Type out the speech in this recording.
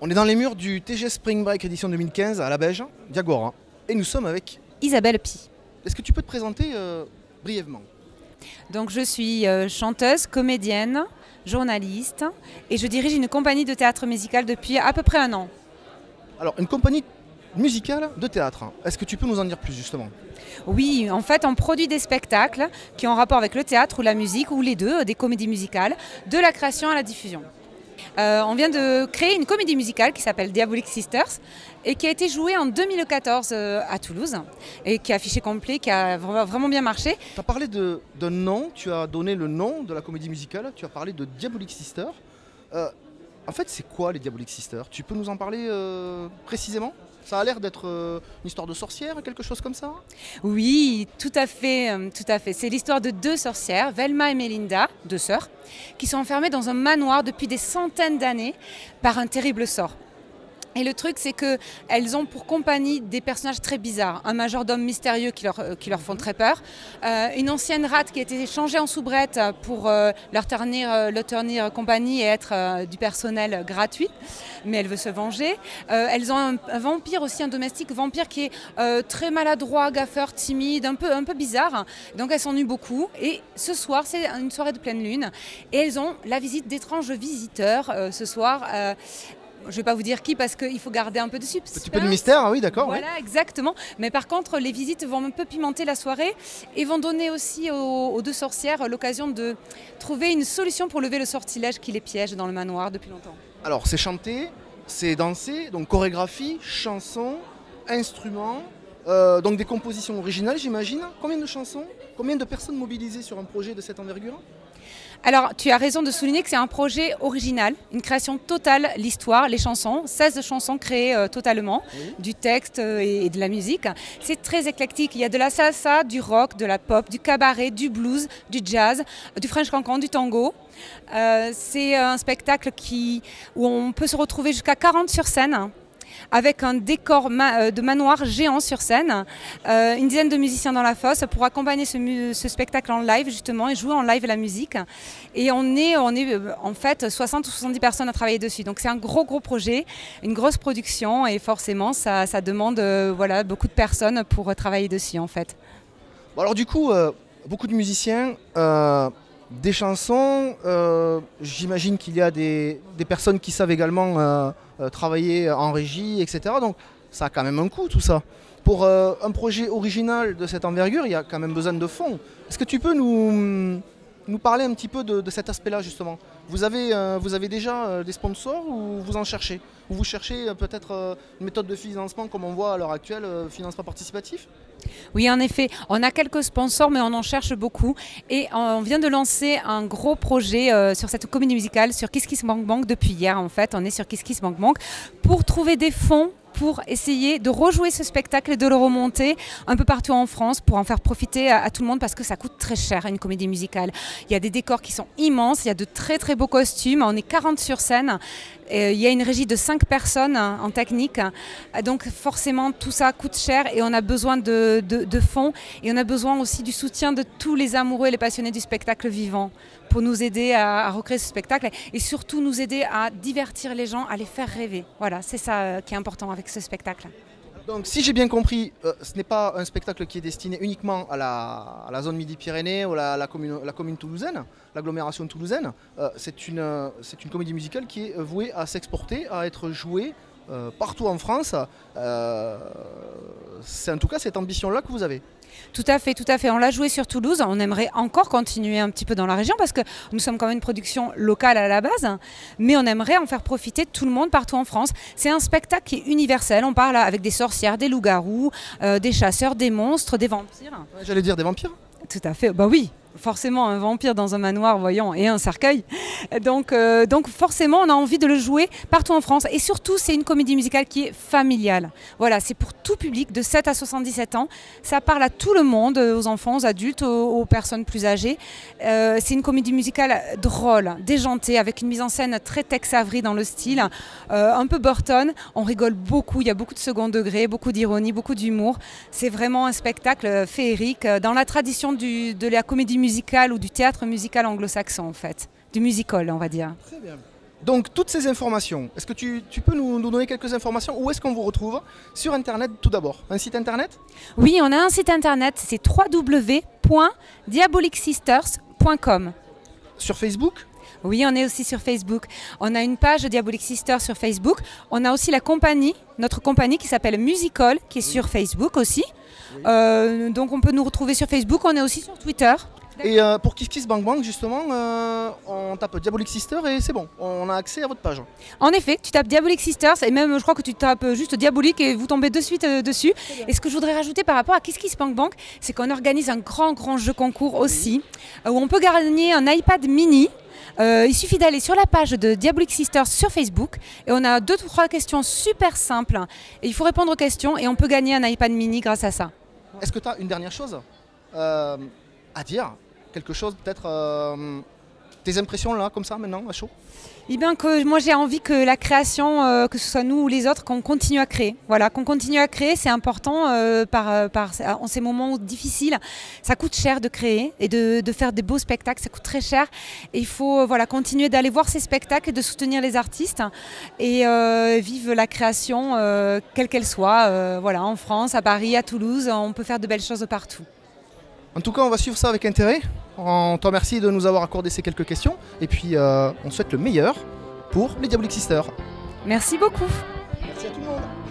On est dans les murs du TG Spring Break édition 2015 à la Beige, Diagora. Et nous sommes avec Isabelle Pi. Est-ce que tu peux te présenter brièvement? Donc je suis chanteuse, comédienne, journaliste et je dirige une compagnie de théâtre musical depuis à peu près un an. Alors, une compagnie musicale de théâtre. Est-ce que tu peux nous en dire plus justement? Oui, en fait on produit des spectacles qui ont rapport avec le théâtre ou la musique ou les deux, des comédies musicales, de la création à la diffusion. On vient de créer une comédie musicale qui s'appelle Diabolic Sisters et qui a été jouée en 2014 à Toulouse et qui a affiché complet, qui a vraiment bien marché. Tu as parlé d'un nom, tu as donné le nom de la comédie musicale, tu as parlé de Diabolic Sisters. En fait, c'est quoi les Diabolic Sisters? Tu peux nous en parler précisément? Ça a l'air d'être une histoire de sorcière, quelque chose comme ça? Oui, tout à fait, tout à fait. C'est l'histoire de deux sorcières, Velma et Melinda, deux sœurs, qui sont enfermées dans un manoir depuis des centaines d'années par un terrible sort. Et le truc, c'est qu'elles ont pour compagnie des personnages très bizarres. Un majordome mystérieux qui leur font très peur. Une ancienne rate qui a été changée en soubrette pour leur tenir compagnie et être du personnel gratuit. Mais elle veut se venger. Elles ont un vampire aussi, un domestique vampire qui est très maladroit, gaffeur, timide, un peu bizarre. Donc elles s'ennuient beaucoup. Et ce soir, c'est une soirée de pleine lune. Et elles ont la visite d'étranges visiteurs ce soir. Je ne vais pas vous dire qui parce qu'il faut garder un peu de suspense. Un petit peu de mystère, oui, d'accord. Voilà, ouais. exactement. Mais par contre, les visites vont un peu pimenter la soirée et vont donner aussi aux deux sorcières l'occasion de trouver une solution pour lever le sortilège qui les piège dans le manoir depuis longtemps. Alors, c'est chanter, c'est danser, donc chorégraphie, chanson, instruments, donc des compositions originales, j'imagine. Combien de chansons? Combien de personnes mobilisées sur un projet de cette envergure? Alors, tu as raison de souligner que c'est un projet original, une création totale, l'histoire, les chansons, 16 chansons créées totalement, Oui. du texte et de la musique. C'est très éclectique, il y a de la salsa, du rock, de la pop, du cabaret, du blues, du jazz, du French cancan, du tango. C'est un spectacle où on peut se retrouver jusqu'à 40 sur scène, avec un décor de manoir géant sur scène, une dizaine de musiciens dans la fosse pour accompagner ce spectacle en live justement et jouer en live la musique. Et on est en fait 60 ou 70 personnes à travailler dessus. Donc c'est un gros projet, une grosse production et forcément ça demande voilà, beaucoup de personnes pour travailler dessus en fait. Bon, alors du coup, beaucoup de musiciens, des chansons, j'imagine qu'il y a des personnes qui savent également travailler en régie, etc. Donc ça a quand même un coût tout ça. Pour un projet original de cette envergure, il y a quand même besoin de fonds. Est-ce que tu peux nous parler un petit peu de cet aspect-là justement? Vous avez déjà des sponsors ou vous en cherchez? Ou vous cherchez peut-être une méthode de financement comme on voit à l'heure actuelle, financement participatif? Oui, en effet, on a quelques sponsors, mais on en cherche beaucoup. Et on vient de lancer un gros projet sur cette comédie musicale, sur Kiss Kiss Bank Bank depuis hier en fait. On est sur Kiss Kiss Bank Bank pour trouver des fonds pour essayer de rejouer ce spectacle et de le remonter un peu partout en France pour en faire profiter à tout le monde parce que ça coûte très cher une comédie musicale. Il y a des décors qui sont immenses, il y a de très beaux costumes, on est 40 sur scène, il y a une régie de 5 personnes en technique, donc forcément tout ça coûte cher et on a besoin de fonds et on a besoin aussi du soutien de tous les amoureux et les passionnés du spectacle vivant pour nous aider à recréer ce spectacle et surtout nous aider à divertir les gens, à les faire rêver. Voilà, c'est ça qui est important avec ce spectacle. Donc si j'ai bien compris, ce n'est pas un spectacle qui est destiné uniquement à la zone Midi-Pyrénées ou la commune toulousaine, l'agglomération toulousaine. C'est une comédie musicale qui est vouée à s'exporter, à être jouée partout en France. C'est en tout cas cette ambition-là que vous avez. Tout à fait. On l'a joué sur Toulouse. On aimerait encore continuer un petit peu dans la région parce que nous sommes quand même une production locale à la base, mais on aimerait en faire profiter tout le monde partout en France. C'est un spectacle qui est universel. On parle avec des sorcières, des loups-garous, des chasseurs, des monstres, des vampires. J'allais dire des vampires. Tout à fait. Bah oui. Forcément un vampire dans un manoir, voyons, et un cercueil. Donc forcément, on a envie de le jouer partout en France. Et surtout, c'est une comédie musicale qui est familiale. Voilà, c'est pour tout public, de 7 à 77 ans. Ça parle à tout le monde, aux enfants, aux adultes, aux personnes plus âgées. C'est une comédie musicale drôle, déjantée, avec une mise en scène très Tex Avery dans le style, un peu Burton. On rigole beaucoup, il y a beaucoup de second degré, beaucoup d'ironie, beaucoup d'humour. C'est vraiment un spectacle féerique, dans la tradition de la comédie musicale ou du théâtre musical anglo-saxon en fait, du musical on va dire. Très bien. Donc toutes ces informations, est-ce que tu peux nous donner quelques informations? Où est-ce qu'on vous retrouve? Sur Internet tout d'abord. Un site Internet? Oui, on a un site Internet, c'est www.diabolicsisters.com. Sur Facebook? Oui, on est aussi sur Facebook. On a une page Diabolic Sisters sur Facebook. On a aussi la compagnie, notre compagnie qui s'appelle Musical, qui est sur Facebook aussi. Donc on peut nous retrouver sur Facebook. On est aussi sur Twitter. Et pour Kiss Kiss Bang Bang, justement, on tape Diabolic Sisters et c'est bon, on a accès à votre page. En effet, tu tapes Diabolic Sisters et même je crois que tu tapes juste Diabolique et vous tombez de suite dessus. Et ce que je voudrais rajouter par rapport à Kiss Kiss Bang Bang, c'est qu'on organise un grand jeu concours aussi, où on peut gagner un iPad mini. Il suffit d'aller sur la page de Diabolic Sisters sur Facebook et on a 2 ou 3 questions super simples. Et il faut répondre aux questions et on peut gagner un iPad mini grâce à ça. Est-ce que tu as une dernière chose à dire? Quelque chose peut-être, tes impressions là, comme ça maintenant, à chaud? Eh bien que moi j'ai envie que la création, que ce soit nous ou les autres, qu'on continue à créer. Voilà, qu'on continue à créer, c'est important en ces moments difficiles. Ça coûte cher de créer et de faire des beaux spectacles, ça coûte très cher. Et il faut continuer d'aller voir ces spectacles et de soutenir les artistes et vivre la création, quelle qu'elle soit. En France, à Paris, à Toulouse, on peut faire de belles choses partout. En tout cas, on va suivre ça avec intérêt. On te remercie de nous avoir accordé ces quelques questions. Et puis, on souhaite le meilleur pour les Diabolic Sisters. Merci beaucoup. Merci à tout le monde.